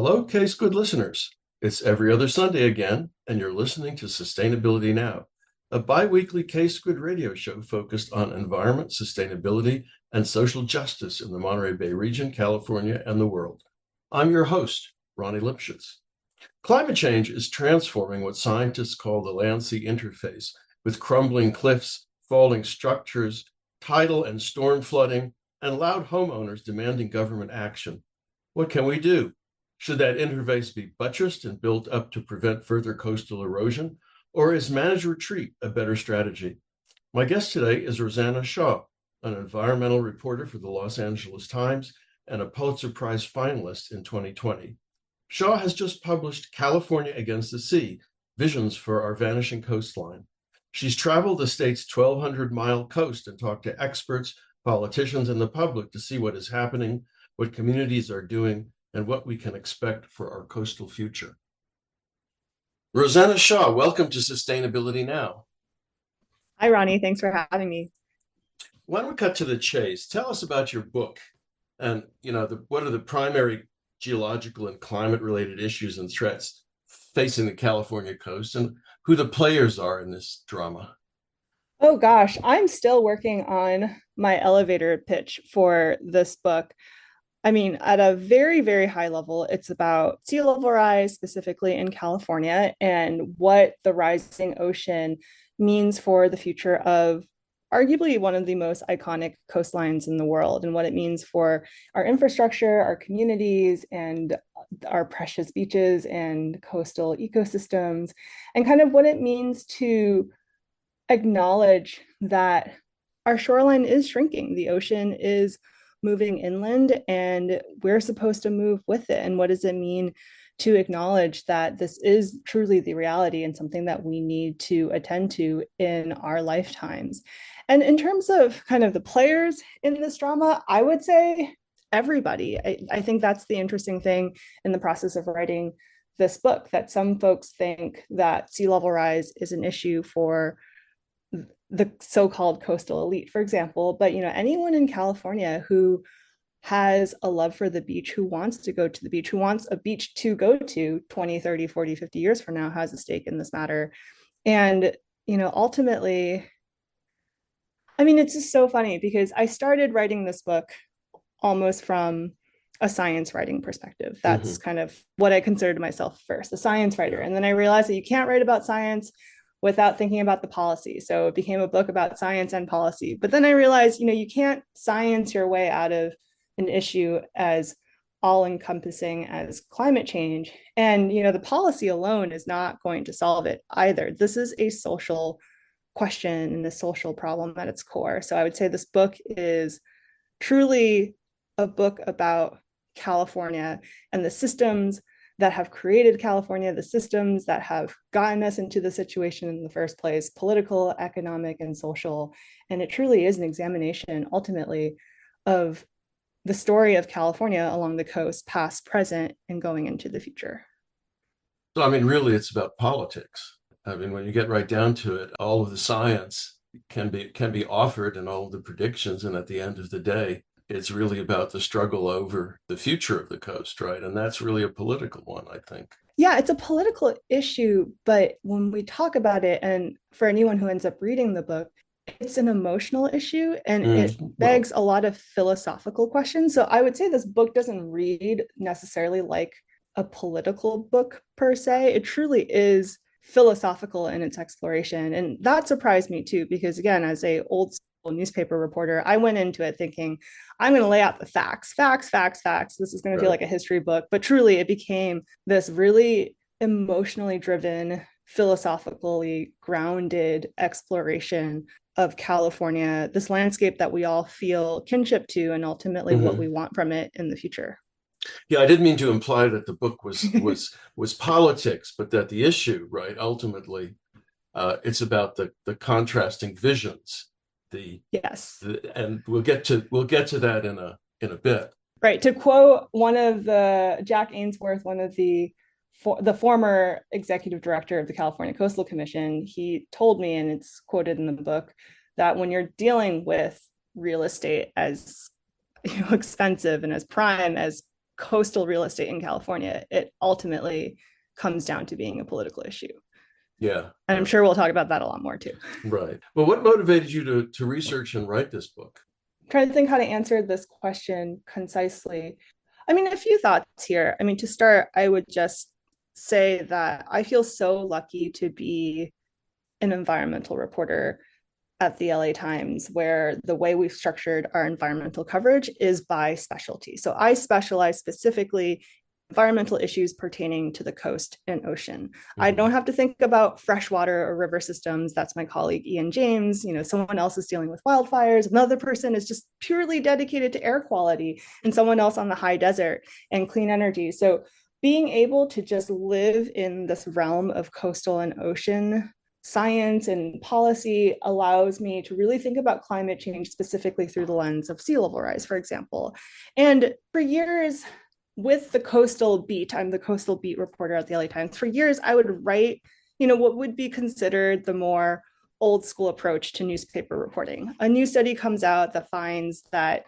Hello, Case Good listeners. It's every other Sunday again, and you're listening to Sustainability Now, a bi-weekly Case Good radio show focused on environment, sustainability, and social justice in the Monterey Bay region, California, and the world. I'm your host, Ronnie Lipschitz. Climate change is transforming what scientists call the land-sea interface, with crumbling cliffs, falling structures, tidal and storm flooding, and loud homeowners demanding government action. What can we do? Should that interface be buttressed and built up to prevent further coastal erosion, or is managed retreat a better strategy? My guest today is Rosanna Xia, an environmental reporter for the Los Angeles Times and a Pulitzer Prize finalist in 2020. Xia has just published California Against the Sea, Visions for Our Vanishing Coastline. She's traveled the state's 1,200-mile coast and talked to experts, politicians, and the public to see what is happening, what communities are doing, and what we can expect for our coastal future. Rosanna Xia, welcome to Sustainability Now. Hi, Ronnie. Thanks for having me. Why don't we cut to the chase? Tell us about your book and, what are the primary geological and climate-related issues and threats facing the California coast and who the players are in this drama. Oh gosh, I'm still working on my elevator pitch for this book. I mean, at a very, very high level, it's about sea level rise, specifically in California, and what the rising ocean means for the future of arguably one of the most iconic coastlines in the world, and what it means for our infrastructure, our communities, and our precious beaches and coastal ecosystems, and kind of what it means to acknowledge that our shoreline is shrinking. The ocean is moving inland and we're supposed to move with it. And what does it mean to acknowledge that this is truly the reality and something that we need to attend to in our lifetimes? And in terms of kind of the players in this drama, I would say everybody. I think that's the interesting thing in the process of writing this book, that some folks think that sea level rise is an issue for the so-called coastal elite, for example, but anyone in California who has a love for the beach, who wants to go to the beach, who wants a beach to go to 20, 30, 40, 50 years from now has a stake in this matter. And ultimately, I mean, it's just so funny because I started writing this book almost from a science writing perspective. That's kind of what I considered myself first, a science writer. And then I realized that you can't write about science without thinking about the policy. So it became a book about science and policy. But then I realized, you can't science your way out of an issue as all-encompassing as climate change. And, the policy alone is not going to solve it either. This is a social question and a social problem at its core. So I would say this book is truly a book about California and the systems that have created California, the systems that have gotten us into the situation in the first place, political, economic, and social. And it truly is an examination, ultimately, of the story of California along the coast, past, present, and going into the future. So, I mean, really, it's about politics. I mean, when you get right down to it, all of the science can be offered and all of the predictions. And at the end of the day, it's really about the struggle over the future of the coast, right? And that's really a political one, I think. Yeah, it's a political issue, but when we talk about it, and for anyone who ends up reading the book, it's an emotional issue and it begs a lot of philosophical questions. So I would say this book doesn't read necessarily like a political book per se. It truly is philosophical in its exploration. And that surprised me too, because again, as a old newspaper reporter, I went into it thinking, I'm going to lay out the facts. This is going to feel like a history book. But truly, it became this really emotionally driven, philosophically grounded exploration of California, this landscape that we all feel kinship to, and ultimately what we want from it in the future. Yeah, I didn't mean to imply that the book was politics, but that the issue, right, ultimately, it's about the contrasting visions. And we'll get to that in a bit. Right. To quote one of the Jack Ainsworth, one of the former executive director of the California Coastal Commission, he told me, and it's quoted in the book, that when you're dealing with real estate as expensive and as prime as coastal real estate in California, it ultimately comes down to being a political issue. Yeah. And I'm Yeah. sure we'll talk about that a lot more too. Right. Well, what motivated you to research and write this book? I'm trying to think how to answer this question concisely. I mean, a few thoughts here. I mean, to start, I would just say that I feel so lucky to be an environmental reporter at the LA Times, where the way we've structured our environmental coverage is by specialty. So I specialize specifically environmental issues pertaining to the coast and ocean. I Mm-hmm. don't have to think about freshwater or river systems. That's my colleague Ian James. You know, someone else is dealing with wildfires. Another person is just purely dedicated to air quality, and someone else on the high desert and clean energy. So being able to just live in this realm of coastal and ocean science and policy allows me to really think about climate change specifically through the lens of sea level rise, for example. And for years, with the coastal beat, I'm the coastal beat reporter at the LA Times. For years, I would write, you know, what would be considered the more old school approach to newspaper reporting. A new study comes out that finds that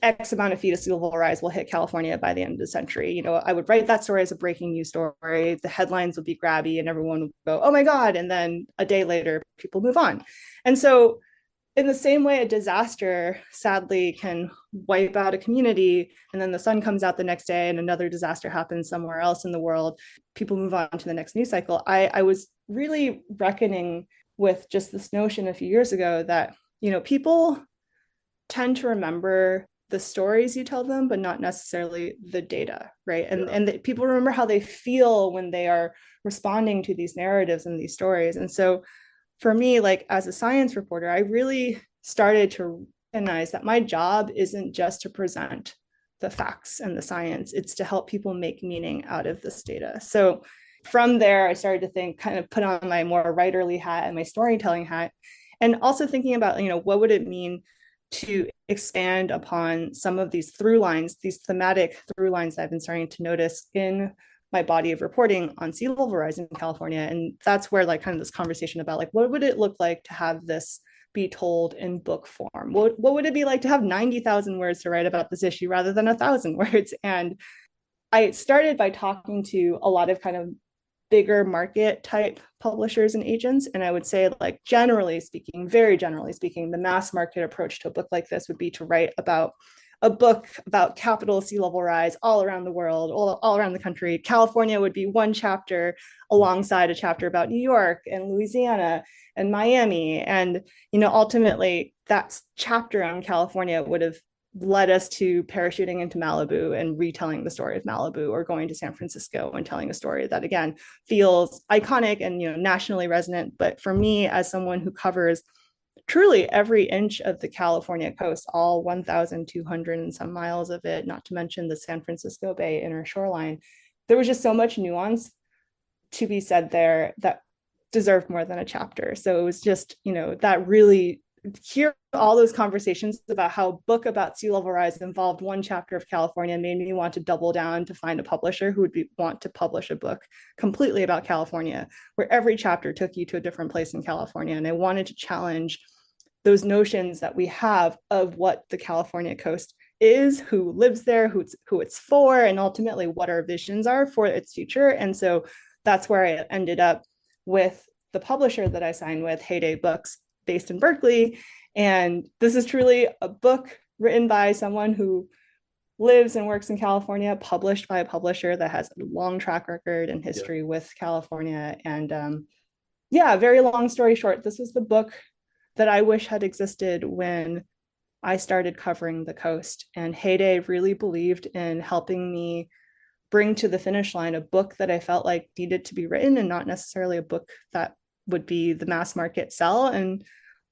X amount of feet of sea level rise will hit California by the end of the century. You know, I would write that story as a breaking news story. The headlines would be grabby and everyone would go, oh my God. And then a day later, people move on. And so in the same way, a disaster sadly can wipe out a community, and then the sun comes out the next day and another disaster happens somewhere else in the world. People move on to the next news cycle. I was really reckoning with just this notion a few years ago that, you know, people tend to remember the stories you tell them, but not necessarily the data, right? And people remember how they feel when they are responding to these narratives and these stories. And so for me, like as a science reporter, I really started to recognize that my job isn't just to present the facts and the science, it's to help people make meaning out of this data. So from there, I started to think, kind of put on my more writerly hat and my storytelling hat, and also thinking about, you know, what would it mean to expand upon some of these through lines, these thematic through lines that I've been starting to notice in my body of reporting on sea level rise in California. And that's where like kind of this conversation about like, what would it look like to have this be told in book form? What would it be like to have 90,000 words to write about this issue rather than 1,000 words? And I started by talking to a lot of kind of bigger market type publishers and agents. And I would say, like, generally speaking, very generally speaking, the mass market approach to a book like this would be to write about a book about capital sea level rise all around the world, all around the country. California would be one chapter alongside a chapter about New York and Louisiana and Miami. And, you know, ultimately that chapter on California would have led us to parachuting into Malibu and retelling the story of Malibu, or going to San Francisco and telling a story that again feels iconic and, you know, nationally resonant. But for me, as someone who covers truly every inch of the California coast, all 1,200 and some miles of it, not to mention the San Francisco Bay inner shoreline, there was just so much nuance to be said there that deserved more than a chapter. So it was just, you know, that really hear all those conversations about how a book about sea level rise involved one chapter of California made me want to double down to find a publisher who would want to publish a book completely about California, where every chapter took you to a different place in California. And I wanted to challenge those notions that we have of what the California coast is, who lives there, who it's for, and ultimately what our visions are for its future. And so that's where I ended up with the publisher that I signed with, Heyday Books, based in Berkeley. And this is truly a book written by someone who lives and works in California, published by a publisher that has a long track record and history with California. And yeah, very long story short, this was the book that I wish had existed when I started covering the coast. And Heyday really believed in helping me bring to the finish line a book that I felt like needed to be written, and not necessarily a book that would be the mass market sell. And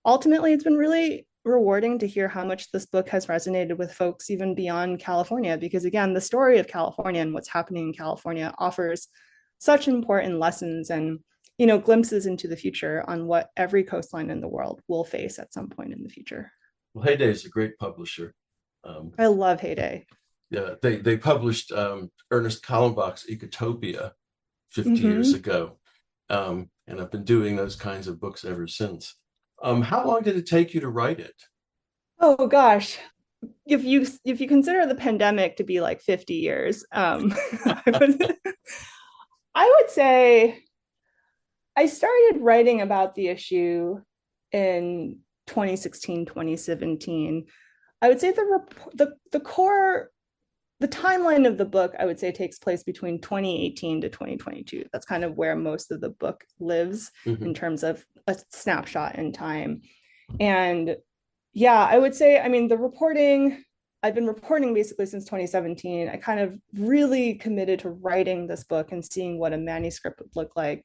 ultimately, it's been really rewarding to hear how much this book has resonated with folks even beyond California, because again, the story of California and what's happening in California offers such important lessons and, you know, glimpses into the future on what every coastline in the world will face at some point in the future. Well, Heyday is a great publisher. I love Heyday. Yeah, they published Ernest Kallenbach's Ecotopia 50 years Mm-hmm. ago, and I've been doing those kinds of books ever since. How long did it take you to write it? Oh gosh, if you consider the pandemic to be like 50 years, I would say I started writing about the issue in 2016, 2017. I would say the core the timeline of the book, I would say, takes place between 2018 to 2022. That's kind of where most of the book lives in Hmm. terms of a snapshot in time. And yeah, I would say, I mean, the reporting, I've been reporting basically since 2017. I kind of really committed to writing this book and seeing what a manuscript would look like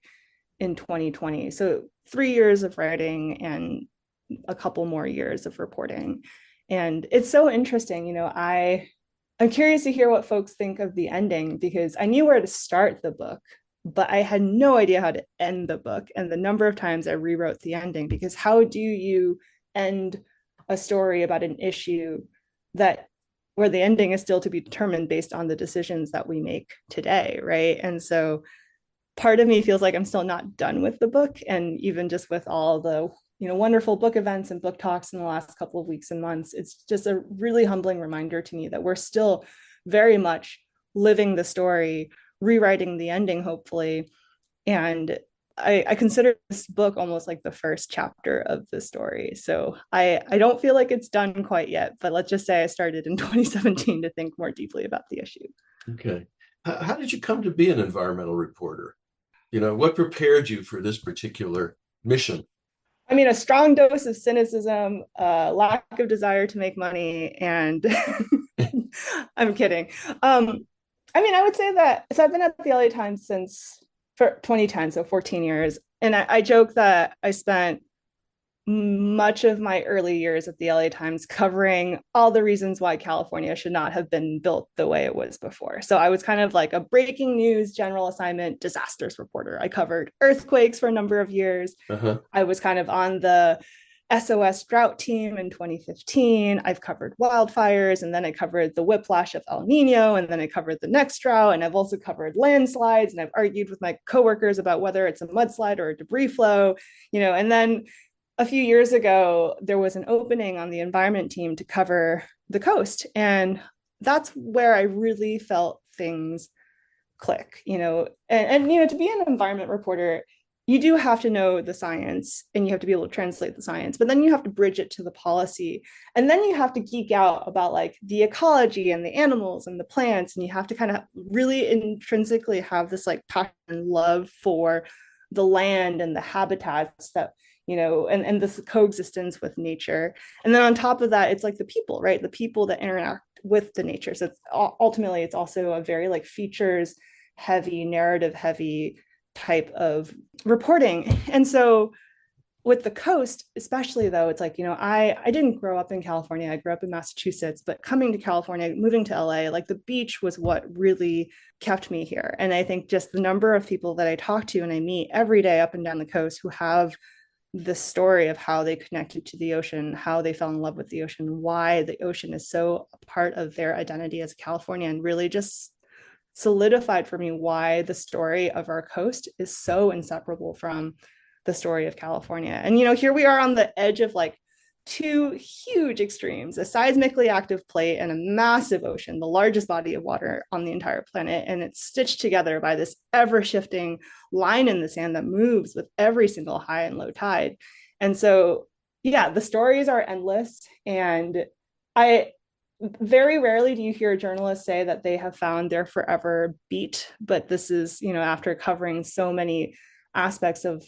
in 2020. So 3 years of writing and a couple more years of reporting. And it's so interesting, I'm curious to hear what folks think of the ending because I knew where to start the book, but I had no idea how to end the book. And the number of times I rewrote the ending, because how do you end a story about an issue that where the ending is still to be determined based on the decisions that we make today, right? And so part of me feels like I'm still not done with the book. And even just with all the wonderful book events and book talks in the last couple of weeks and months, it's just a really humbling reminder to me that we're still very much living the story, rewriting the ending, hopefully. And I consider this book almost like the first chapter of the story. So I don't feel like it's done quite yet, but let's just say I started in 2017 to think more deeply about the issue. Okay. How did you come to be an environmental reporter? What prepared you for this particular mission? I mean, a strong dose of cynicism, lack of desire to make money, and I'm kidding. I mean, I would say that, so I've been at the LA Times since for 2010, so 14 years. And I joke that I spent much of my early years at the LA Times covering all the reasons why California should not have been built the way it was before. So I was kind of like a breaking news general assignment disasters reporter. I covered earthquakes for a number of years. Uh-huh. I was kind of on the SOS drought team in 2015. I've covered wildfires, and then I covered the whiplash of El Nino, and then I covered the next drought. And I've also covered landslides, and I've argued with my coworkers about whether it's a mudslide or a debris flow, and then a few years ago, there was an opening on the environment team to cover the coast. And that's where I really felt things click, to be an environment reporter, you do have to know the science and you have to be able to translate the science, but then you have to bridge it to the policy. And then you have to geek out about like the ecology and the animals and the plants. And you have to kind of really intrinsically have this like passion and love for the land and the habitats that and this coexistence with nature. And then on top of that, it's like the people, right? The people that interact with the nature. So ultimately it's also a very like features heavy, narrative heavy type of reporting. And so with the coast, especially though, it's like, I didn't grow up in California. I grew up in Massachusetts, but coming to California, moving to LA, like the beach was what really kept me here. And I think just the number of people that I talk to and I meet every day up and down the coast who have the story of how they connected to the ocean, how they fell in love with the ocean, why the ocean is so a part of their identity as a Californian, really just solidified for me why the story of our coast is so inseparable from the story of California. And here we are on the edge of like two huge extremes, a seismically active plate and a massive ocean, the largest body of water on the entire planet. And it's stitched together by this ever shifting line in the sand that moves with every single high and low tide. And so, yeah, the stories are endless. And I very rarely do you hear a journalist say that they have found their forever beat. But this is, after covering so many aspects of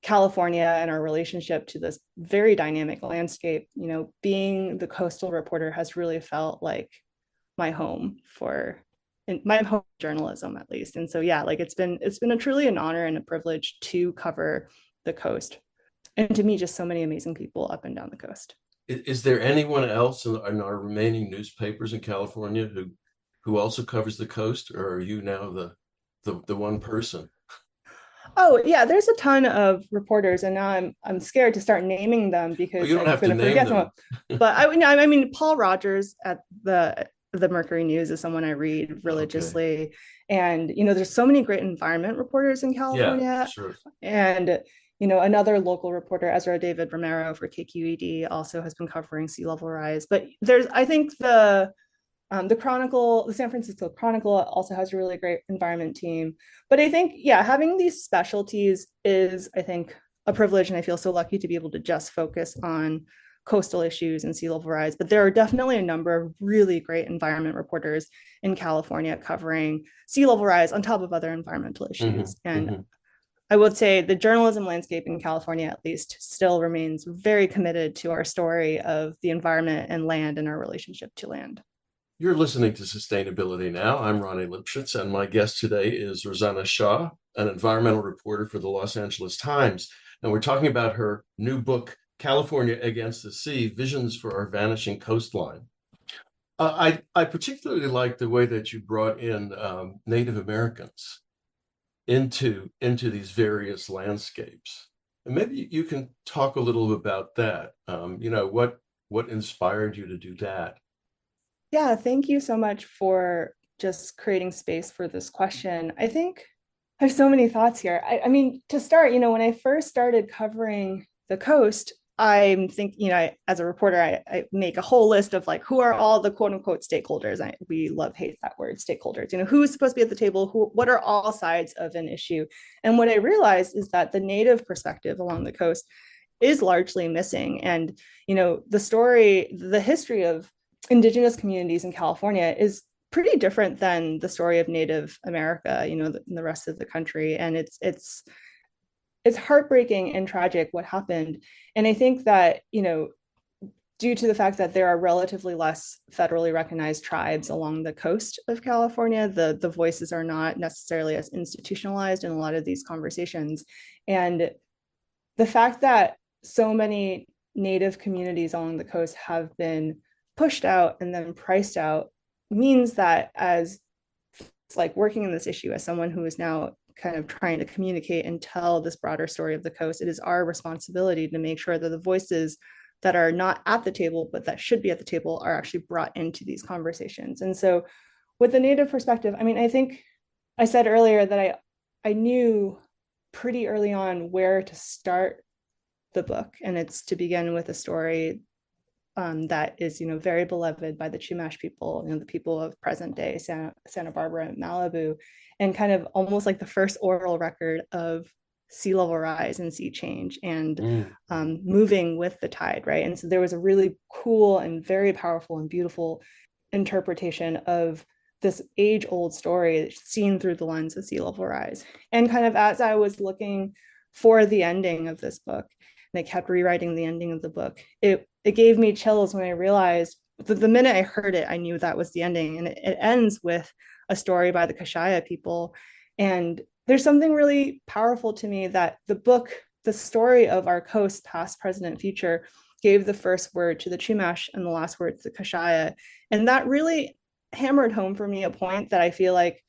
California and our relationship to this very dynamic landscape, being the coastal reporter has really felt like my home for in my home journalism at least. And so yeah, like it's been a truly an honor and a privilege to cover the coast. And to me, just so many amazing people up and down the coast. Is there anyone else in our remaining newspapers in California who also covers the coast, or are you now the one person? Oh yeah, there's a ton of reporters, and now I'm scared to start naming them Oh, because you don't I'm have to going to name forget someone. them. But I mean, Paul Rogers at the Mercury News is someone I read Okay. religiously, and there's so many great environment reporters in Yeah, California, sure. and Another local reporter, Ezra David Romero for KQED, also has been covering sea level rise. But I think the San Francisco Chronicle also has a really great environment team. But I think, yeah, having these specialties is, I think, a privilege. And I feel so lucky to be able to just focus on coastal issues and sea level rise. But there are definitely a number of really great environment reporters in California covering sea level rise on top of other environmental Hmm. issues. And Hmm. I would say the journalism landscape in California, at least, still remains very committed to our story of the environment and land and our relationship to land. You're listening to Sustainability Now. I'm Ronnie Lipschitz, and my guest today is Rosanna Xia, an environmental reporter for the Los Angeles Times. And we're talking about her new book, California Against the Sea, Visions for Our Vanishing Coastline. I particularly like the way that you brought in Native Americans into these various landscapes. And maybe you can talk a little about that. What inspired you to do that? Yeah, thank you so much for just creating space for this question. I think I have so many thoughts here. I mean, to start, when I first started covering the coast, I'm thinking, as a reporter, I make a whole list of like who are all the quote unquote stakeholders. We love hate that word, stakeholders. Who's supposed to be at the table? What are all sides of an issue? And what I realized is that the native perspective along the coast is largely missing. And the history of indigenous communities in California is pretty different than the story of Native America, the rest of the country. And it's heartbreaking and tragic what happened. And I think that, due to the fact that there are relatively less federally recognized tribes along the coast of California, the voices are not necessarily as institutionalized in a lot of these conversations. And the fact that so many Native communities along the coast have been pushed out and then priced out means that, as like working in this issue as someone who is now kind of trying to communicate and tell this broader story of the coast, it is our responsibility to make sure that the voices that are not at the table but that should be at the table are actually brought into these conversations. And so with the Native perspective, I mean, I think I said earlier that I knew pretty early on where to start the book, and it's to begin with a story that is, very beloved by the Chumash people, the people of present day Santa Barbara and Malibu, and kind of almost like the first oral record of sea level rise and sea change and Mm. moving with the tide, right? And so there was a really cool and very powerful and beautiful interpretation of this age-old story seen through the lens of sea level rise. And kind of as I was looking for the ending of this book, and I kept rewriting the ending of the book, it gave me chills when I realized the minute I heard it, I knew that was the ending. And it ends with a story by the Kashaya people. And there's something really powerful to me that the story of our coast, past, present, and future, gave the first word to the Chumash and the last word to the Kashaya. And that really hammered home for me a point that I feel like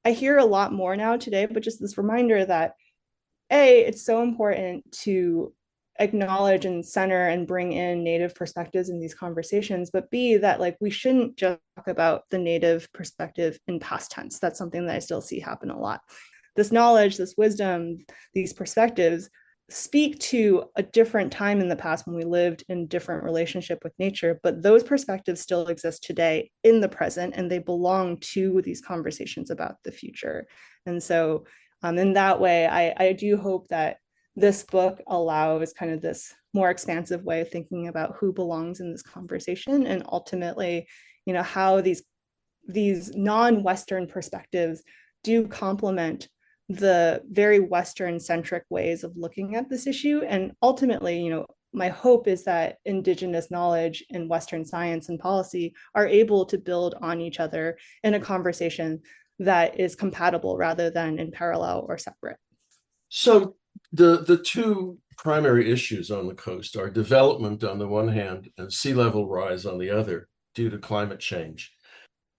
I hear a lot more now today, but just this reminder that it's so important to acknowledge and center and bring in Native perspectives in these conversations, but B, that like we shouldn't just talk about the Native perspective in past tense. That's something that I still see happen a lot. This knowledge, this wisdom, these perspectives speak to a different time in the past when we lived in different relationship with nature, but those perspectives still exist today in the present, and they belong to these conversations about the future. And so in that way, I do hope that this book allows kind of this more expansive way of thinking about who belongs in this conversation, and ultimately, how these non-Western perspectives do complement the very Western centric ways of looking at this issue. And ultimately, my hope is that Indigenous knowledge and Western science and policy are able to build on each other in a conversation that is compatible rather than in parallel or separate. So the two primary issues on the coast are development on the one hand and sea level rise on the other due to climate change.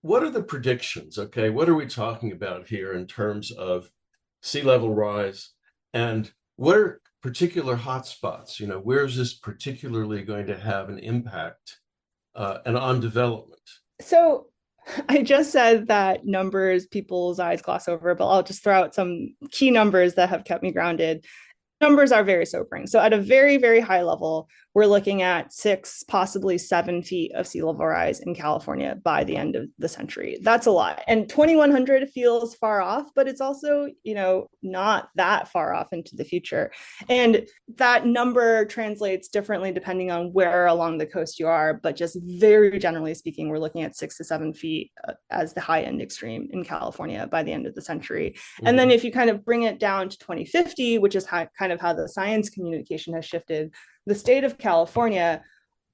What are the predictions? Okay, what are we talking about here in terms of sea level rise, and what are particular hotspots? Where is this particularly going to have an impact and on development? So I just said that numbers people's eyes gloss over, but I'll just throw out some key numbers that have kept me grounded. Numbers are very sobering. So at a very, very high level, we're looking at 6, possibly 7 feet of sea level rise in California by the end of the century. That's a lot. And 2100 feels far off, but it's also, not that far off into the future. And that number translates differently depending on where along the coast you are. But just very generally speaking, we're looking at 6 to 7 feet as the high end extreme in California by the end of the century. And then if you kind of bring it down to 2050, which is kind of how the science communication has shifted, the state of California,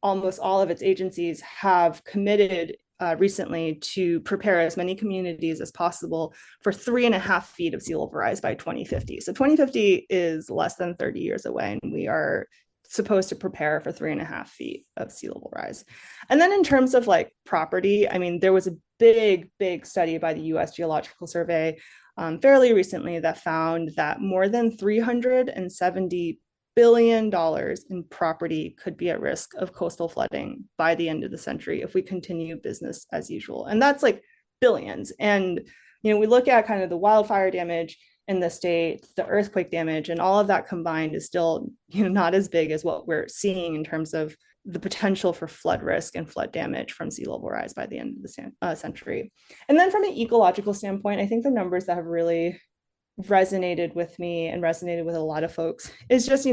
almost all of its agencies have committed recently to prepare as many communities as possible for 3.5 feet of sea level rise by 2050. So 2050 is less than 30 years away, and we are supposed to prepare for 3.5 feet of sea level rise. And then in terms of like property, I mean, there was a big, big study by the US Geological Survey fairly recently that found that more than $370 billion in property could be at risk of coastal flooding by the end of the century if we continue business as usual. And that's like billions. And, we look at kind of the wildfire damage in the state, the earthquake damage, and all of that combined is still, not as big as what we're seeing in terms of the potential for flood risk and flood damage from sea level rise by the end of the century. And then from an ecological standpoint, I think the numbers that have really resonated with me and resonated with a lot of folks is just,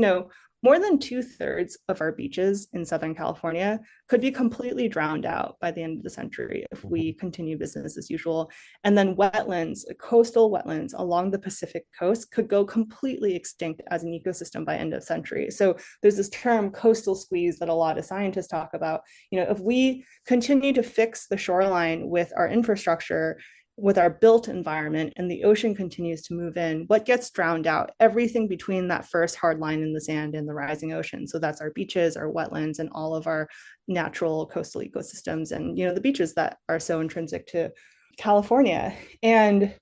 more than 2/3 of our beaches in Southern California could be completely drowned out by the end of the century if we continue business as usual. And then wetlands, coastal wetlands along the Pacific coast could go completely extinct as an ecosystem by end of century. So there's this term coastal squeeze that a lot of scientists talk about. If we continue to fix the shoreline with our infrastructure, with our built environment, and the ocean continues to move in, what gets drowned out? Everything between that first hard line in the sand and the rising ocean. So that's our beaches, our wetlands, and all of our natural coastal ecosystems, and the beaches that are so intrinsic to California. And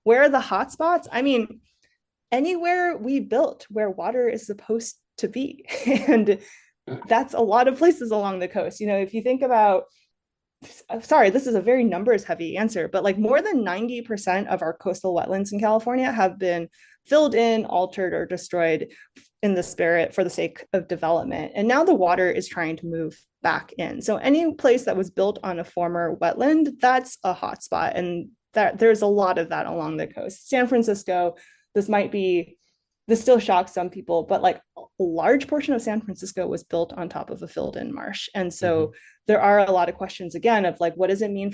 where are the hot spots? I mean, anywhere we built where water is supposed to be. And that's a lot of places along the coast. If you think about, sorry, this is a very numbers heavy answer, but like more than 90% of our coastal wetlands in California have been filled in, altered, or destroyed in the spirit for the sake of development. And now the water is trying to move back in. So any place that was built on a former wetland, that's a hotspot. And there's a lot of that along the coast. San Francisco, this still shocks some people, but like a large portion of San Francisco was built on top of a filled in marsh. And so there are a lot of questions again of like, what does it mean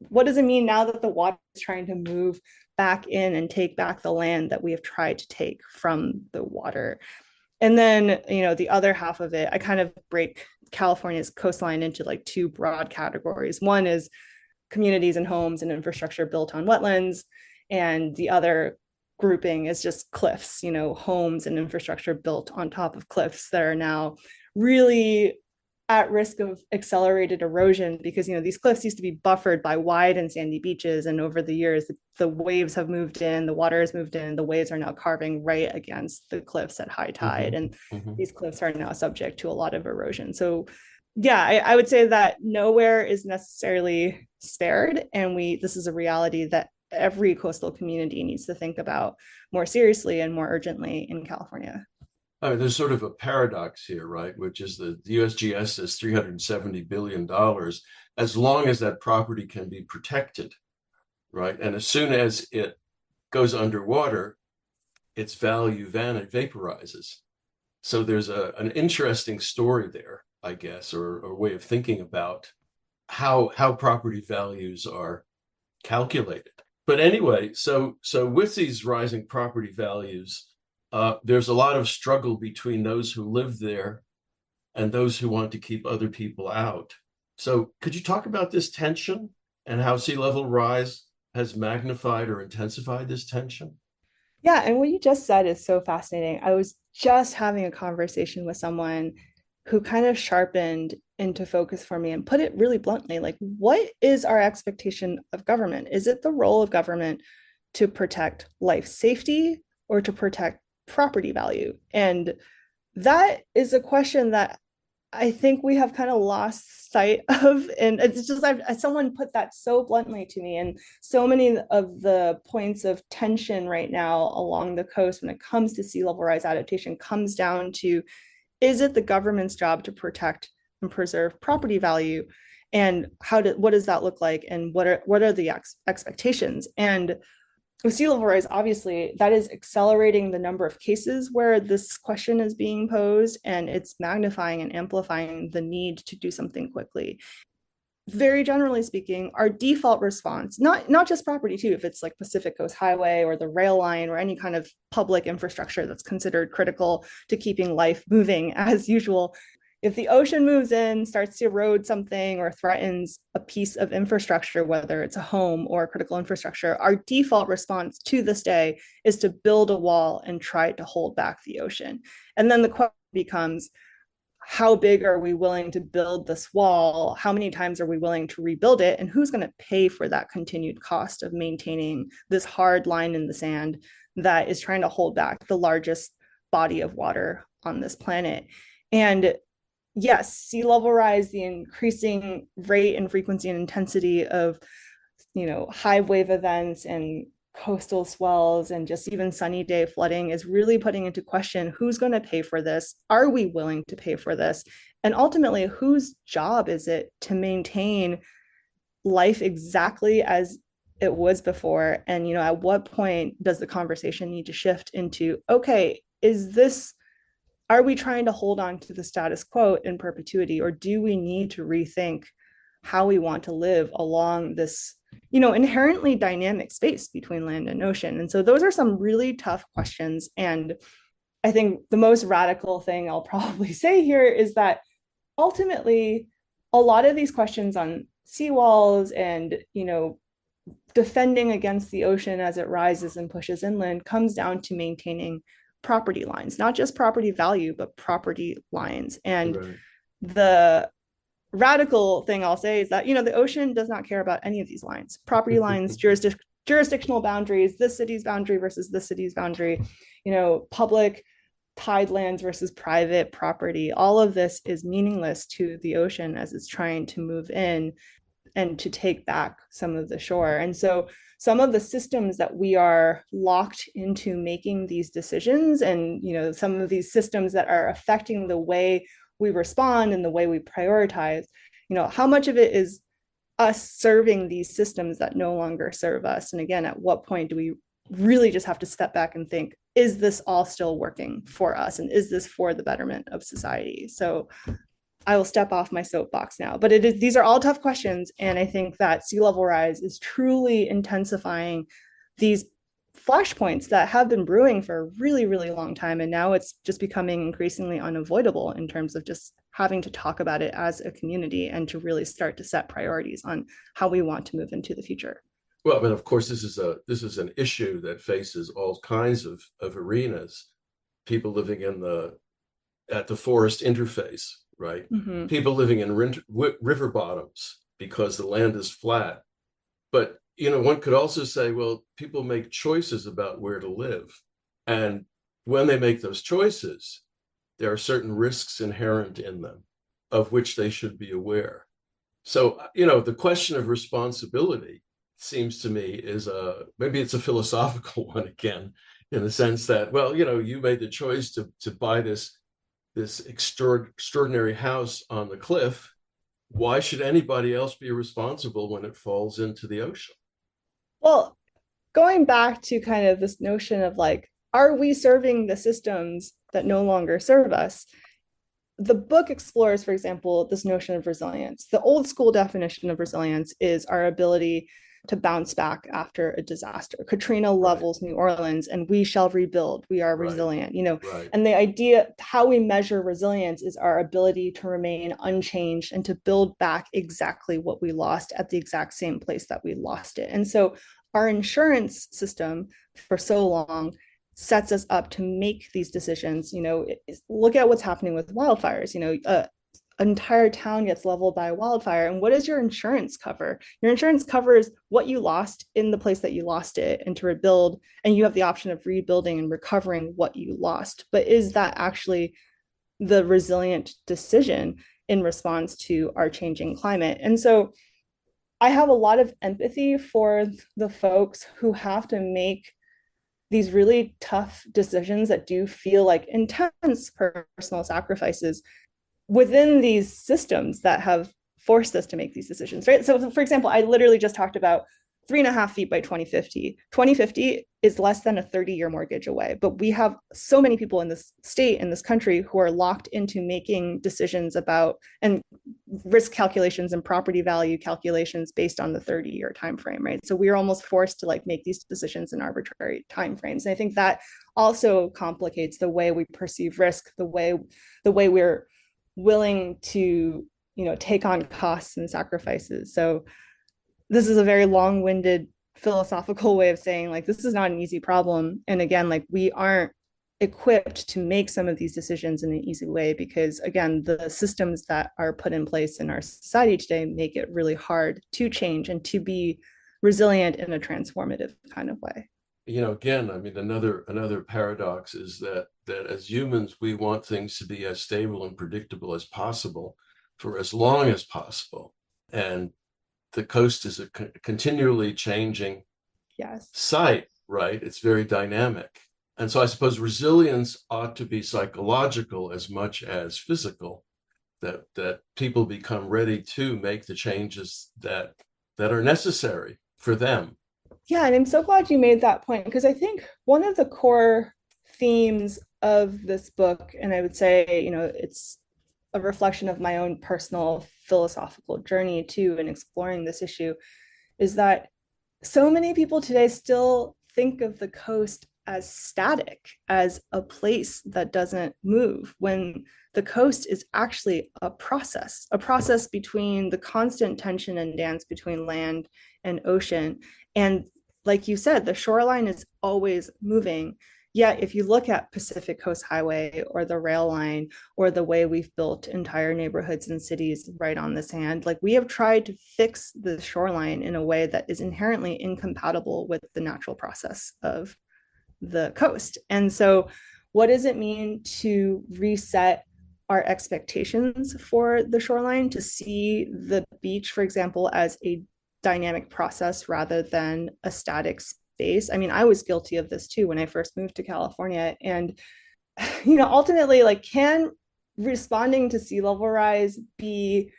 what does it mean now that the water is trying to move back in and take back the land that we have tried to take from the water? And then, the other half of it, I kind of break California's coastline into like two broad categories. One is communities and homes and infrastructure built on wetlands. And the other grouping is just cliffs, homes and infrastructure built on top of cliffs that are now really at risk of accelerated erosion because, these cliffs used to be buffered by wide and sandy beaches. And over the years, the waves have moved in, the water has moved in, the waves are now carving right against the cliffs at high tide. And these cliffs are now subject to a lot of erosion. So yeah, I would say that nowhere is necessarily spared. And this is a reality that every coastal community needs to think about more seriously and more urgently in California. I mean, there's sort of a paradox here, right? Which is the USGS says $370 billion as long as that property can be protected, right? And as soon as it goes underwater, its value vaporizes. So there's an interesting story there, I guess, or a way of thinking about how property values are calculated. But anyway, so with these rising property values, there's a lot of struggle between those who live there and those who want to keep other people out. So could you talk about this tension and how sea level rise has magnified or intensified this tension? Yeah, and what you just said is so fascinating. I was just having a conversation with someone who kind of sharpened into focus for me and put it really bluntly, like, what is our expectation of government? Is it the role of government to protect life safety or to protect property value? And that is a question that I think we have kind of lost sight of, and it's just someone put that so bluntly to me, and so many of the points of tension right now along the coast when it comes to sea level rise adaptation comes down to, is it the government's job to protect and preserve property value, and what does that look like, and what are the expectations? And with sea level rise, obviously, that is accelerating the number of cases where this question is being posed, and it's magnifying and amplifying the need to do something quickly. Very generally speaking, our default response, not just property too, if it's like Pacific Coast Highway or the rail line or any kind of public infrastructure that's considered critical to keeping life moving as usual, if the ocean moves in, starts to erode something or threatens a piece of infrastructure, whether it's a home or critical infrastructure, our default response to this day is to build a wall and try to hold back the ocean. And then the question becomes, how big are we willing to build this wall? How many times are we willing to rebuild it? And who's going to pay for that continued cost of maintaining this hard line in the sand that is trying to hold back the largest body of water on this planet? And yes, sea level rise, the increasing rate and frequency and intensity of, high wave events and coastal swells and just even sunny day flooding is really putting into question who's going to pay for this. Are we willing to pay for this? And ultimately, whose job is it to maintain life exactly as it was before? And, at what point does the conversation need to shift into, okay, are we trying to hold on to the status quo in perpetuity, or do we need to rethink how we want to live along this, inherently dynamic space between land and ocean? And so those are some really tough questions. And I think the most radical thing I'll probably say here is that ultimately, a lot of these questions on seawalls and, defending against the ocean as it rises and pushes inland comes down to maintaining property lines, not just property value, but property lines. And Right. the radical thing I'll say is that, the ocean does not care about any of these lines, property lines, jurisdictional boundaries, this city's boundary versus this city's boundary, public tidelands versus private property. All of this is meaningless to the ocean as it's trying to move in and to take back some of the shore. And so some of the systems that we are locked into making these decisions, and some of these systems that are affecting the way we respond and the way we prioritize, how much of it is us serving these systems that no longer serve us? And again, at what point do we really just have to step back and think, is this all still working for us, and is this for the betterment of society? So I will step off my soapbox now, but these are all tough questions. And I think that sea level rise is truly intensifying these flashpoints that have been brewing for a really, really long time. And now it's just becoming increasingly unavoidable in terms of just having to talk about it as a community and to really start to set priorities on how we want to move into the future. Well, I mean, of course, this is an issue that faces all kinds of arenas. People living at the forest interface, right? Mm-hmm. People living in river bottoms because the land is flat. But, one could also say, well, people make choices about where to live. And when they make those choices, there are certain risks inherent in them of which they should be aware. So, the question of responsibility seems to me is maybe it's a philosophical one again, in the sense that, well, you made the choice to buy this extraordinary house on the cliff. Why should anybody else be responsible when it falls into the ocean? Well, going back to kind of this notion of like, are we serving the systems that no longer serve us? The book explores, for example, this notion of resilience. The old school definition of resilience is our ability to bounce back after a disaster. Katrina levels New Orleans, and we shall rebuild. We are resilient, And the idea, how we measure resilience, is our ability to remain unchanged and to build back exactly what we lost at the exact same place that we lost it. And so our insurance system for so long sets us up to make these decisions. Look at what's happening with wildfires. An entire town gets leveled by a wildfire, and what does your insurance cover? Your insurance covers what you lost in the place that you lost it, and to rebuild, and you have the option of rebuilding and recovering what you lost. But is that actually the resilient decision in response to our changing climate. And so I have a lot of empathy for the folks who have to make these really tough decisions that do feel like intense personal sacrifices within these systems that have forced us to make these decisions, right? So, for example, I literally just talked about 3.5 feet by 2050. 2050 is less than a 30-year mortgage away, but we have so many people in this state, in this country, who are locked into making decisions about and risk calculations and property value calculations based on the 30-year time frame, right? So we're almost forced to like make these decisions in arbitrary time frames. And I think that also complicates the way we perceive risk, the way we're willing to, take on costs and sacrifices. So this is a very long-winded philosophical way of saying like this is not an easy problem. And again, like we aren't equipped to make some of these decisions in an easy way because again, the systems that are put in place in our society today make it really hard to change and to be resilient in a transformative kind of way. Again, I mean, another paradox is that as humans, we want things to be as stable and predictable as possible for as long as possible. And the coast is a continually changing site, right? It's very dynamic. And so I suppose resilience ought to be psychological as much as physical, that people become ready to make the changes that are necessary for them. Yeah, and I'm so glad you made that point because I think one of the core themes of this book, and I would say, it's a reflection of my own personal philosophical journey too in exploring this issue, is that so many people today still think of the coast as static, as a place that doesn't move, when the coast is actually a process between the constant tension and dance between land and ocean. And like you said, the shoreline is always moving. Yet, if you look at Pacific Coast Highway or the rail line or the way we've built entire neighborhoods and cities right on the sand, like we have tried to fix the shoreline in a way that is inherently incompatible with the natural process of the coast. And so, what does it mean to reset our expectations for the shoreline, to see the beach, for example, as a dynamic process rather than a static space? I mean, I was guilty of this too when I first moved to California. And, ultimately, like, can responding to sea level rise be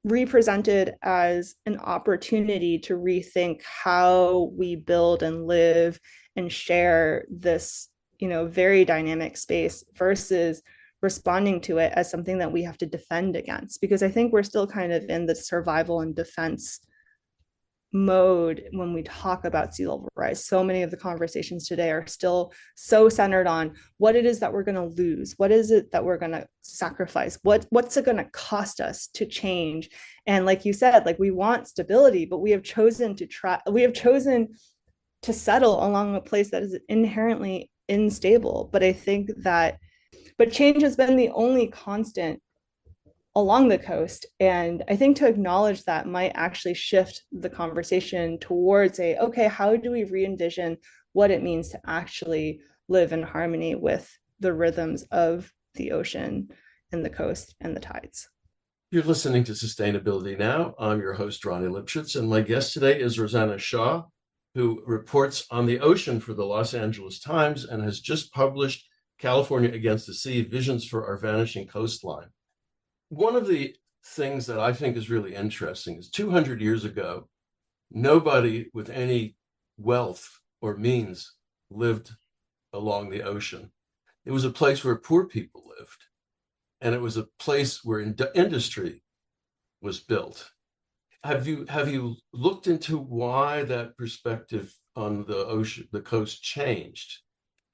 represented as an opportunity to rethink how we build and live and share this, very dynamic space versus responding to it as something that we have to defend against? Because I think we're still kind of in the survival and defense mode when we talk about sea level rise. So many of the conversations today are still so centered on what it is that we're going to lose, what is it that we're going to sacrifice, what's it going to cost us to change. And like you said, like we want stability, but we have chosen to settle along a place that is inherently unstable. But I think that change has been the only constant along the coast. And I think to acknowledge that might actually shift the conversation towards okay, how do we re-envision what it means to actually live in harmony with the rhythms of the ocean and the coast and the tides? You're listening to Sustainability Now. I'm your host, Ronnie Lipschitz, and my guest today is Rosanna Xia, who reports on the ocean for the Los Angeles Times and has just published California Against the Sea, Visions for Our Vanishing Coastline. One of the things that I think is really interesting is 200 years ago, nobody with any wealth or means lived along the ocean. It was a place where poor people lived, and it was a place where industry was built. Have you looked into why that perspective on the ocean, the coast, changed?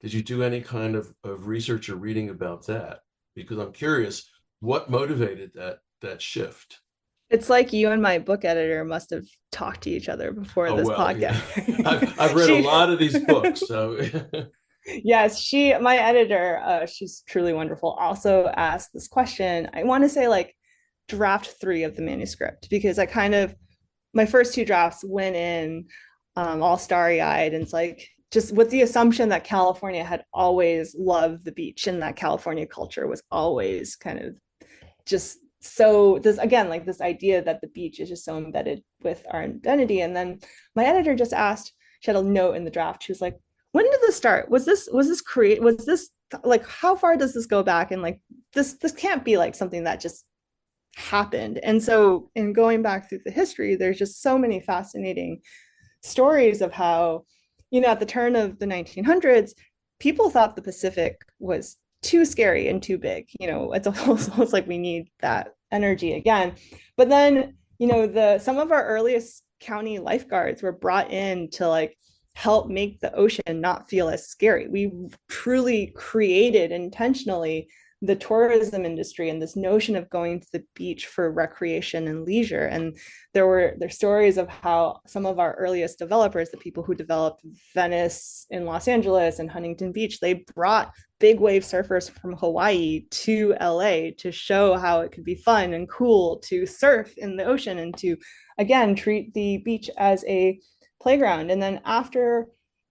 Did you do any kind of research or reading about that? Because I'm curious, what motivated that shift? It's like you and my book editor must have talked to each other before this podcast. Yeah. I've read a lot of these books, so yes, my editor, she's truly wonderful, also asked this question. I want to say like draft 3 of the manuscript, because my first 2 drafts went in all starry-eyed, and it's like, just with the assumption that California had always loved the beach and that California culture was always kind of just so this again like this idea that the beach is just so embedded with our identity. And then my editor just asked, she had a note in the draft, she was like, when did this start? Was this like, how far does this go back? And like this can't be like something that just happened. And so in going back through the history, there's just so many fascinating stories of how, at the turn of the 1900s, people thought the Pacific was too scary and too big. It's almost like we need that energy again. But then, the some of our earliest county lifeguards were brought in to like help make the ocean not feel as scary. We truly created intentionally the tourism industry and this notion of going to the beach for recreation and leisure. And there's stories of how some of our earliest developers, the people who developed Venice in Los Angeles and Huntington Beach, they brought big wave surfers from Hawaii to LA to show how it could be fun and cool to surf in the ocean and to, again, treat the beach as a playground. And then after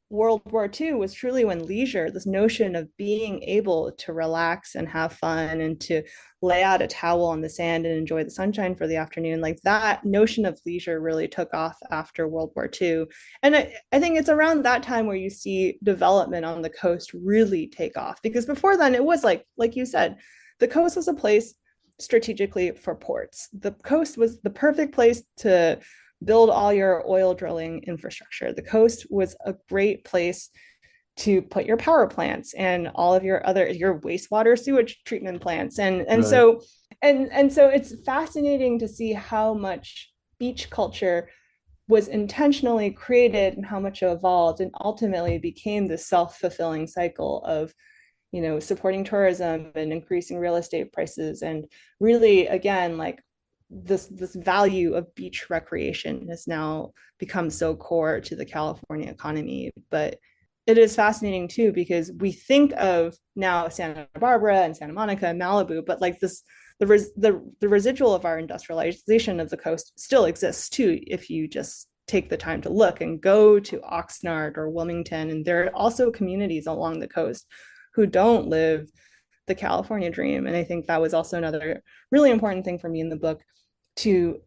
World War II was truly when leisure, this notion of being able to relax and have fun and to lay out a towel on the sand and enjoy the sunshine for the afternoon, like that notion of leisure really took off after World War II. And I think it's around that time where you see development on the coast really take off, because before then it was like you said, the coast was a place strategically for ports. The coast was the perfect place to build all your oil drilling infrastructure. The coast was a great place to put your power plants and all of your wastewater sewage treatment plants. And Right. so it's fascinating to see how much beach culture was intentionally created and how much it evolved and ultimately became this self-fulfilling cycle of supporting tourism and increasing real estate prices. And really, again, like this value of beach recreation has now become so core to the California economy. But it is fascinating too, because we think of now Santa Barbara and Santa Monica and Malibu, but like this, the residual of our industrialization of the coast still exists too, if you just take the time to look and go to Oxnard or Wilmington. And there are also communities along the coast who don't live the California dream. And I think that was also another really important thing for me in the book, to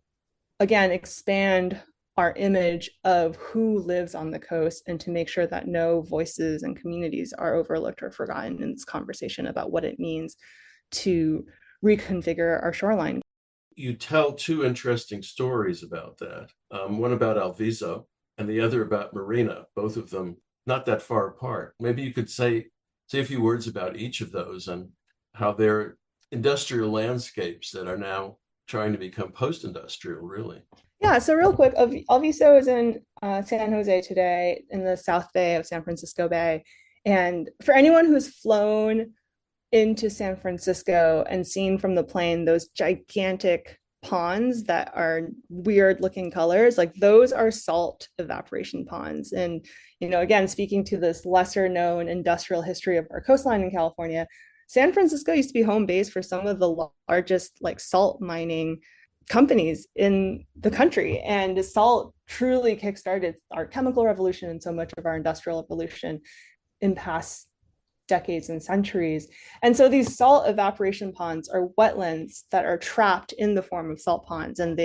again expand our image of who lives on the coast and to make sure that no voices and communities are overlooked or forgotten in this conversation about what it means to reconfigure our shoreline. You tell two interesting stories about that. One about Alviso and the other about Marina, both of them not that far apart. Maybe you could say a few words about each of those and how they're industrial landscapes that are now trying to become post-industrial, really. Yeah, so real quick, Alviso is in San Jose today in the South Bay of San Francisco Bay. And for anyone who's flown into San Francisco and seen from the plane those gigantic ponds that are weird looking colors, like those are salt evaporation ponds. And, again, speaking to this lesser known industrial history of our coastline in California, San Francisco used to be home base for some of the largest like salt mining companies in the country. And salt truly kickstarted our chemical revolution and so much of our industrial revolution in past decades and centuries. And so these salt evaporation ponds are wetlands that are trapped in the form of salt ponds. And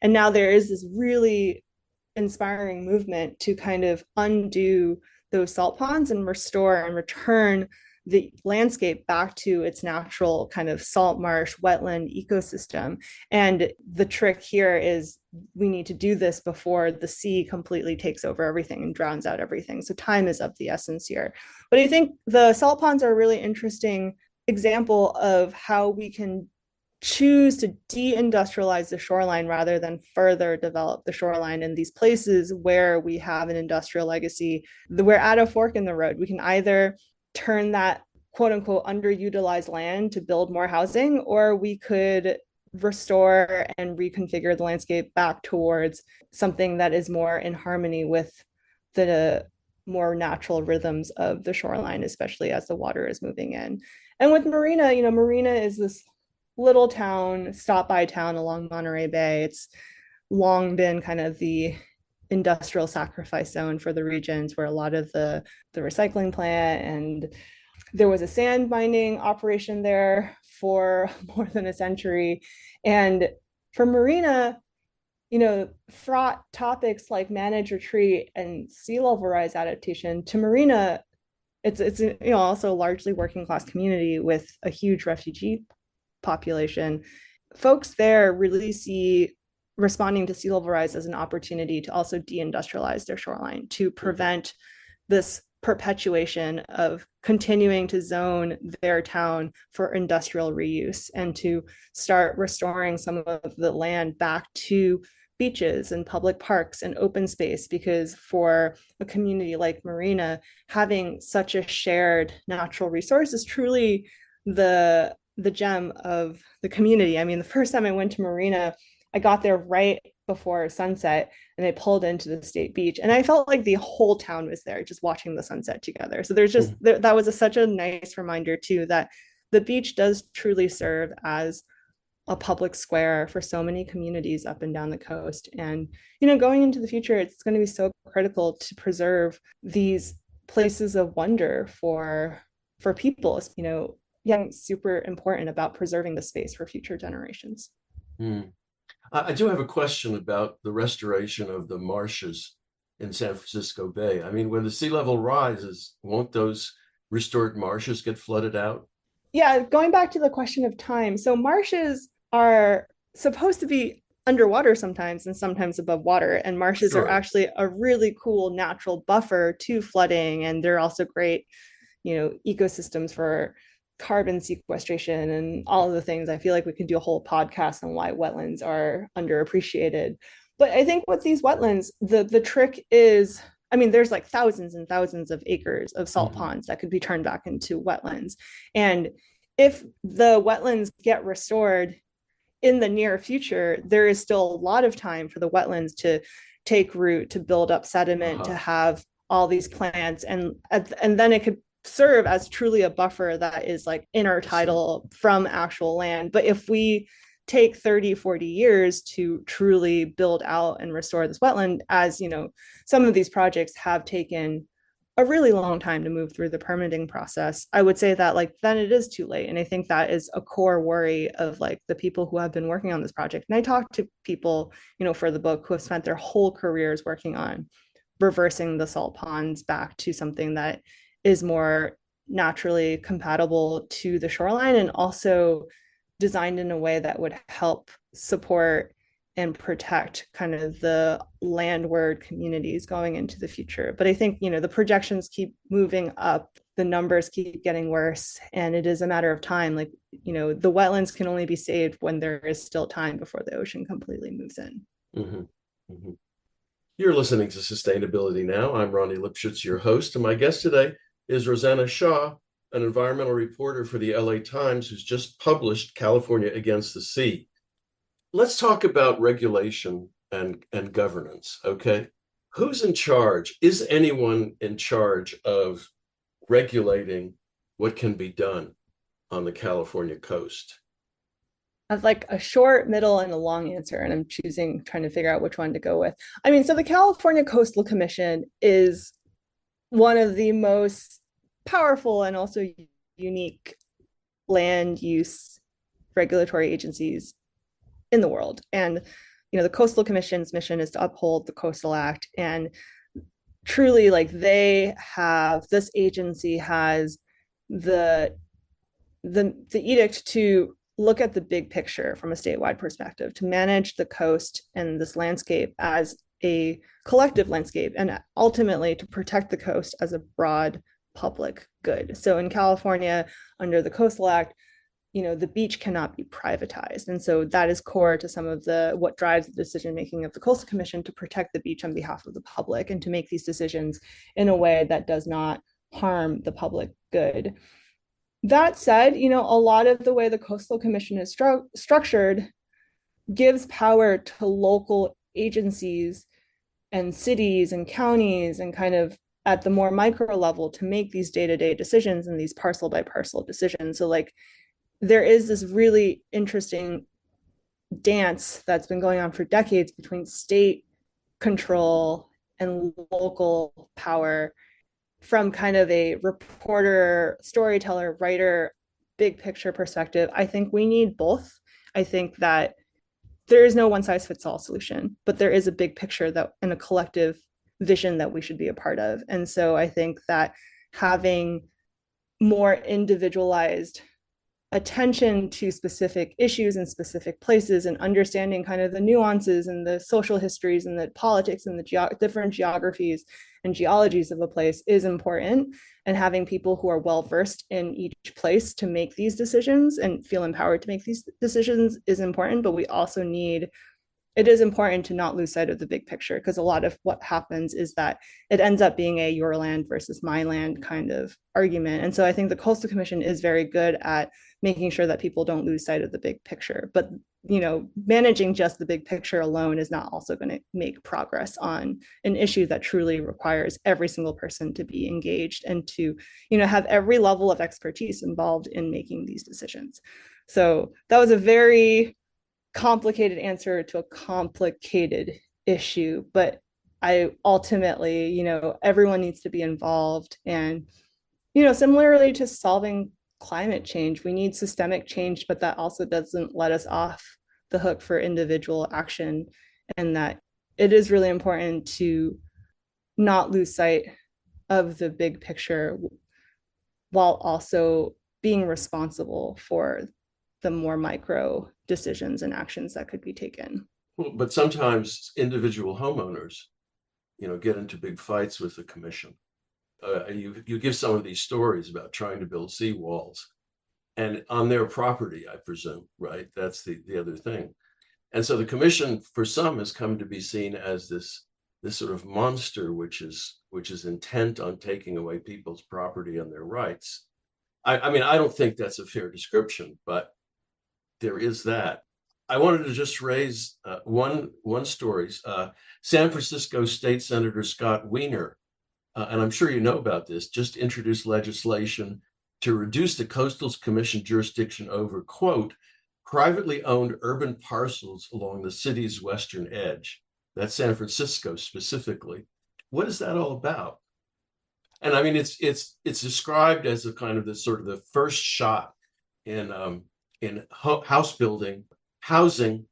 now there is this really inspiring movement to kind of undo those salt ponds and restore and return the landscape back to its natural kind of salt marsh wetland ecosystem. And the trick here is we need to do this before the sea completely takes over everything and drowns out everything. So time is of the essence here. But I think the salt ponds are a really interesting example of how we can choose to deindustrialize the shoreline rather than further develop the shoreline in these places where we have an industrial legacy. We're at a fork in the road. We can either turn that quote unquote underutilized land to build more housing, or we could restore and reconfigure the landscape back towards something that is more in harmony with the more natural rhythms of the shoreline, especially as the water is moving in. And with Marina, Marina is this little town, stop by town along Monterey Bay. It's long been kind of the industrial sacrifice zone for the regions where a lot of the recycling plant, and there was a sand mining operation there for more than a century. And for Marina, fraught topics like manage retreat and sea level rise adaptation to Marina, it's also a largely working class community with a huge refugee population. Folks there really see responding to sea level rise as an opportunity to also deindustrialize their shoreline, to prevent this perpetuation of continuing to zone their town for industrial reuse, and to start restoring some of the land back to beaches and public parks and open space. Because for a community like Marina, having such a shared natural resource is truly the gem of the community. I mean, the first time I went to Marina, I got there right before sunset, and I pulled into the state beach, and I felt like the whole town was there just watching the sunset together. So there's just that was such a nice reminder too, that the beach does truly serve as a public square for so many communities up and down the coast. And going into the future, it's going to be so critical to preserve these places of wonder for people. Yeah, super important about preserving the space for future generations. Mm. I do have a question about the restoration of the marshes in San Francisco Bay. I mean, when the sea level rises, won't those restored marshes get flooded out? Yeah, going back to the question of time. So marshes are supposed to be underwater sometimes and sometimes above water. And marshes are Sure. actually a really cool natural buffer to flooding. And they're also great, ecosystems for carbon sequestration and all of the things. I feel like we could do a whole podcast on why wetlands are underappreciated. But I think with these wetlands, the trick is, I mean, there's like thousands and thousands of acres of salt ponds that could be turned back into wetlands. And if the wetlands get restored in the near future, there is still a lot of time for the wetlands to take root, to build up sediment, to have all these plants, and then it could serve as truly a buffer that is like intertidal from actual land. But if we take 30, 40 years to truly build out and restore this wetland, as some of these projects have taken a really long time to move through the permitting process, I would say that like then it is too late. And I think that is a core worry of like the people who have been working on this project. And I talked to people, for the book, who have spent their whole careers working on reversing the salt ponds back to something that is more naturally compatible to the shoreline, and also designed in a way that would help support and protect kind of the landward communities going into the future. But I think, the projections keep moving up, the numbers keep getting worse, and it is a matter of time. Like, the wetlands can only be saved when there is still time before the ocean completely moves in. Mm-hmm. Mm-hmm. You're listening to Sustainability Now. I'm Ronnie Lipschutz, your host, and my guest today is Rosanna Xia, an environmental reporter for the LA Times who's just published California Against the Sea. Let's talk about regulation and governance, okay? Who's in charge? Is anyone in charge of regulating what can be done on the California coast? I've like a short, middle, and a long answer, and I'm trying to figure out which one to go with. I mean, so the California Coastal Commission is one of the most powerful and also unique land use regulatory agencies in the world. And, the Coastal Commission's mission is to uphold the Coastal Act. And truly, like, this agency has the edict to look at the big picture from a statewide perspective, to manage the coast and this landscape as a collective landscape, and ultimately to protect the coast as a broad public good. So in California, under the Coastal Act, the beach cannot be privatized. And so that is core to some of what drives the decision making of the Coastal Commission, to protect the beach on behalf of the public and to make these decisions in a way that does not harm the public good. That said, a lot of the way the Coastal Commission is structured gives power to local agencies and cities and counties, and kind of at the more micro level, to make these day-to-day decisions and these parcel by parcel decisions. So like there is this really interesting dance that's been going on for decades between state control and local power from kind of a reporter, storyteller, writer, big picture perspective. I think we need both. I think that there is no one size fits all solution, but there is a big picture that and a collective vision that we should be a part of. And so I think that having more individualized attention to specific issues in specific places and understanding kind of the nuances and the social histories and the politics and the different geographies and geologies of a place is important, and having people who are well versed in each place to make these decisions and feel empowered to make these decisions is important. But we also need, it is important to not lose sight of the big picture, because a lot of what happens is that it ends up being a your land versus my land kind of argument. And so I think the Coastal Commission is very good at making sure that people don't lose sight of the big picture. But, you know, managing just the big picture alone is not also going to make progress on an issue that truly requires every single person to be engaged and to, you know, have every level of expertise involved in making these decisions. So that was a very complicated answer to a complicated issue, but I ultimately, you know, everyone needs to be involved. And, you know, similarly to solving climate change, we need systemic change, but that also doesn't let us off the hook for individual action. And that it is really important to not lose sight of the big picture while also being responsible for the more micro decisions and actions that could be taken. Well, but sometimes individual homeowners, you know, get into big fights with the commission. You give some of these stories about trying to build seawalls, and on their property, I presume, right? That's the other thing. And so the commission, for some, has come to be seen as this sort of monster, which is intent on taking away people's property and their rights. I mean, I don't think that's a fair description, but there is that. I wanted to just raise one story. San Francisco State Senator Scott Wiener, and I'm sure you know about this, just introduced legislation to reduce the Coastal Commission jurisdiction over, quote, privately owned urban parcels along the city's western edge. That's San Francisco specifically. What is that all about? And I mean, it's described as a kind of the sort of the first shot in house building, housing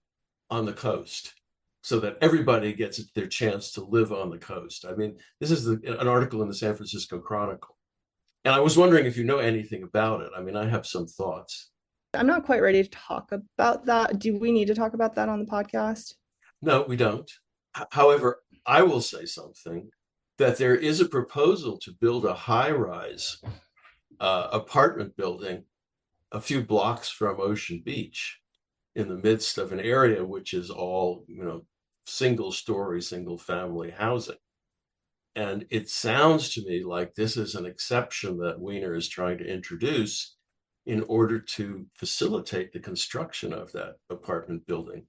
on the coast, so that everybody gets their chance to live on the coast. I mean, this is an article in the San Francisco Chronicle. And I was wondering if you know anything about it. I mean, I have some thoughts. I'm not quite ready to talk about that. Do we need to talk about that on the podcast? No, we don't. However, I will say something, that there is a proposal to build a high-rise apartment building a few blocks from Ocean Beach in the midst of an area which is all, you know, single story, single family housing. And it sounds to me like this is an exception that Wiener is trying to introduce in order to facilitate the construction of that apartment building.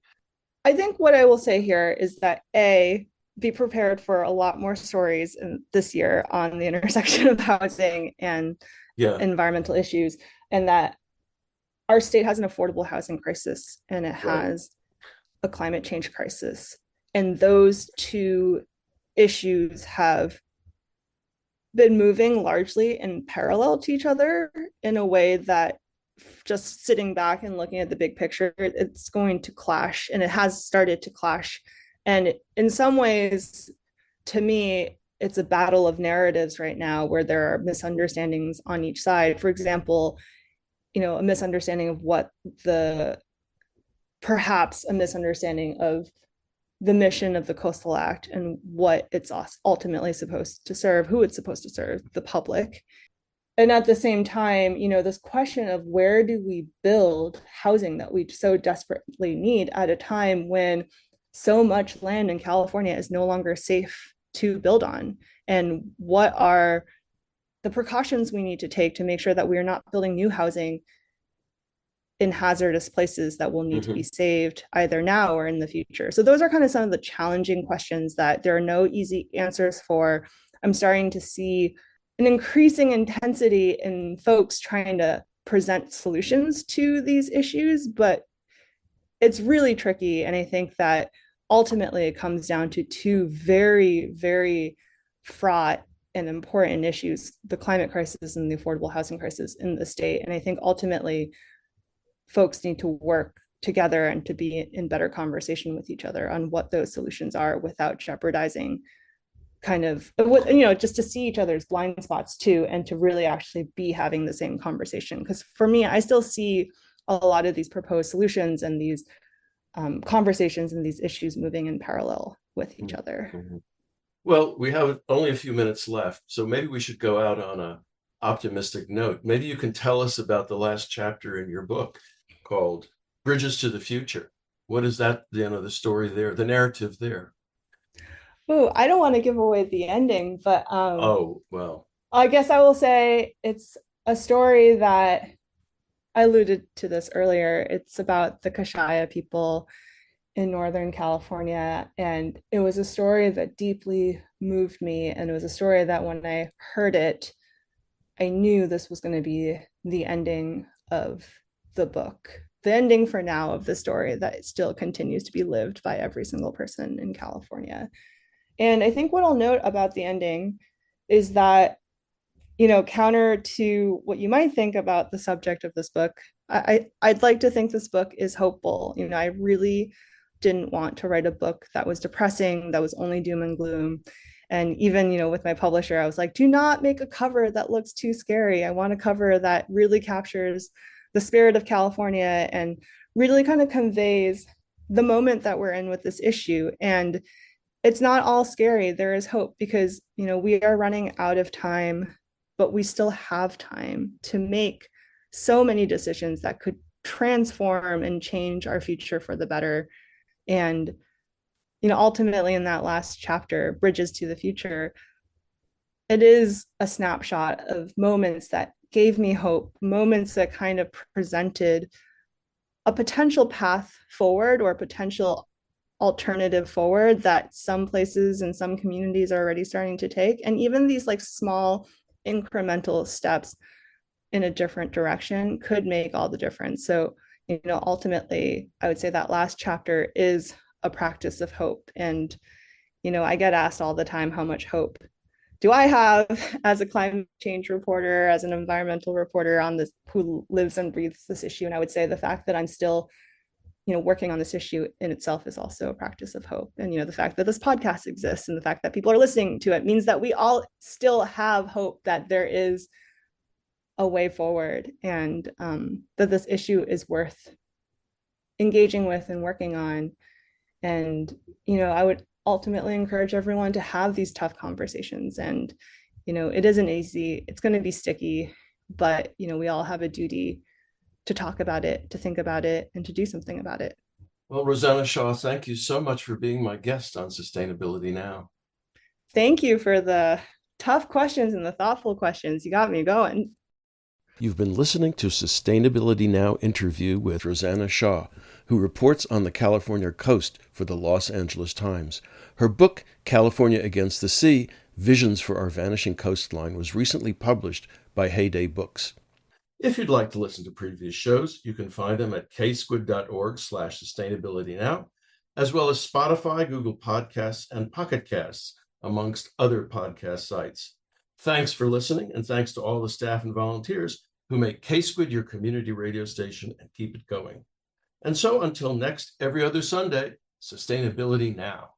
I think what I will say here is that A, be prepared for a lot more stories this year on the intersection of housing and environmental issues, and that our state has an affordable housing crisis and it has a climate change crisis. And those two issues have been moving largely in parallel to each other in a way that, just sitting back and looking at the big picture, it's going to clash, and it has started to clash. And in some ways, to me, it's a battle of narratives right now where there are misunderstandings on each side. For example, you know, a misunderstanding of perhaps a misunderstanding of the mission of the Coastal Act and what it's ultimately supposed to serve, who it's supposed to serve, the public. And at the same time, you know, this question of where do we build housing that we so desperately need at a time when so much land in California is no longer safe to build on, and what are the precautions we need to take to make sure that we are not building new housing in hazardous places that will need to be saved either now or in the future. So those are kind of some of the challenging questions that there are no easy answers for. I'm starting to see an increasing intensity in folks trying to present solutions to these issues, but it's really tricky. And I think that ultimately it comes down to two very, very fraught and important issues, the climate crisis and the affordable housing crisis in the state. And I think ultimately folks need to work together and to be in better conversation with each other on what those solutions are without jeopardizing kind of just to see each other's blind spots too, and to really actually be having the same conversation. Because for me, I still see a lot of these proposed solutions and these conversations and these issues moving in parallel with each other. Mm-hmm. Well, we have only a few minutes left, so maybe we should go out on a optimistic note. Maybe you can tell us about the last chapter in your book called Bridges to the Future. What is that, the story there, the narrative there? Oh, I don't want to give away the ending, but Oh, well. I guess I will say it's a story that I alluded to this earlier. It's about the Kashaya people in Northern California. And it was a story that deeply moved me. And it was a story that when I heard it, I knew this was going to be the ending of the book, the ending for now of the story that still continues to be lived by every single person in California. And I think what I'll note about the ending is that, counter to what you might think about the subject of this book, I'd like to think this book is hopeful. I really didn't want to write a book that was depressing, that was only doom and gloom. And even, with my publisher, I was like, do not make a cover that looks too scary. I want a cover that really captures the spirit of California and really kind of conveys the moment that we're in with this issue. And it's not all scary. There is hope because, we are running out of time, but we still have time to make so many decisions that could transform and change our future for the better. And, ultimately in that last chapter, Bridges to the Future, it is a snapshot of moments that gave me hope, moments that kind of presented a potential path forward or a potential alternative forward that some places and some communities are already starting to take. And even these like small incremental steps in a different direction could make all the difference. So, ultimately, I would say that last chapter is a practice of hope. And, I get asked all the time, how much hope do I have as a climate change reporter, as an environmental reporter on this, who lives and breathes this issue? And I would say the fact that I'm still, working on this issue in itself is also a practice of hope. And, the fact that this podcast exists and the fact that people are listening to it means that we all still have hope that there is a way forward, and that this issue is worth engaging with and working on. And, I would ultimately encourage everyone to have these tough conversations. And, it isn't easy. It's going to be sticky, but, we all have a duty to talk about it, to think about it, and to do something about it. Well, Rosanna Xia, thank you so much for being my guest on Sustainability Now. Thank you for the tough questions and the thoughtful questions. You got me going. You've been listening to Sustainability Now interview with Rosanna Xia, who reports on the California coast for the Los Angeles Times. Her book, California Against the Sea, Visions for Our Vanishing Coastline, was recently published by Heyday Books. If you'd like to listen to previous shows, you can find them at ksquid.org/sustainabilitynow, as well as Spotify, Google Podcasts, and Pocket Casts, amongst other podcast sites. Thanks for listening, and thanks to all the staff and volunteers who make K-Squid your community radio station and keep it going. And so until next every other Sunday, Sustainability Now.